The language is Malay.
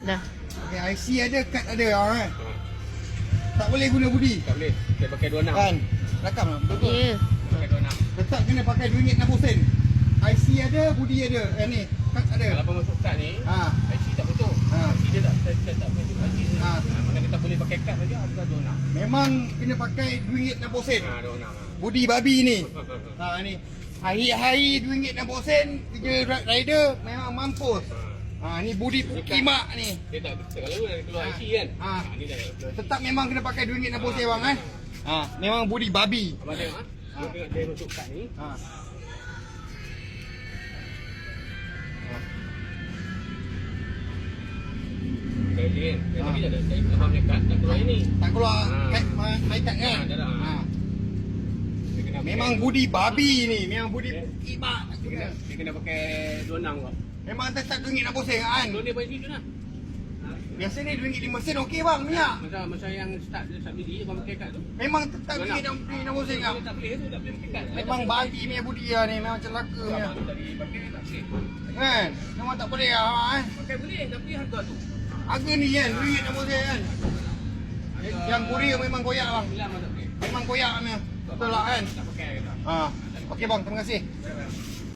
Dah. Okay, IC ada, kad ada kan. Tak boleh guna budi. Tak boleh. Dia pakai 26. Kan? Rakam lah, betul. Ya. Pakai 26. Tetap kena pakai RM2.60. IC ada, budi ada. Ni, kad ada. Kalau apa masuk kad ni, Ha. IC tak betul. Ha. IC dia tak tak betul IC dia. Ha. Mana kita boleh pakai kad saja harga 26. Memang kena pakai RM2.60. Ha, 26. Budi babi ni. Ni. Hari-hari RM2.60 kerja rider memang mampus. Ni budi kimak ni. Dia tak kalau nak keluar IC kan. Ha. Ni dah. Tetap memang kena pakai RM2.60 bang kan. Memang budi babi. Abang tengok Dia tengok dia masuk kad ni. Jadi kan. Tapi tak ada. Abang punya kad tak keluar ini. Tak keluar kad my card kan. Dah dah. Memang budi babi ni. Memang budi kimak. Dia kena pakai 26 kau. Memang tetap RM2.60 kan. Kalau dia bayar situ lah. Biasa ni RM2.50 okey bang minyak. Masa yang start beli abang pakai kad tu. Memang tetap RM2.60 kan. Tak boleh tu, tak boleh pakai kad. Memang babi punya budi lah ni. Memang celaka ni. Abang tadi pakai tak boleh. Kan. Memang tak boleh lah kan. Pakai boleh tapi harga tu. Harga ni kan RM2.60 kan. Yang Korea memang koyak bang. Bilang abang tak boleh. Memang koyak ni. Betul lah kan. Tak pakai kata. Okey bang, terima kasih.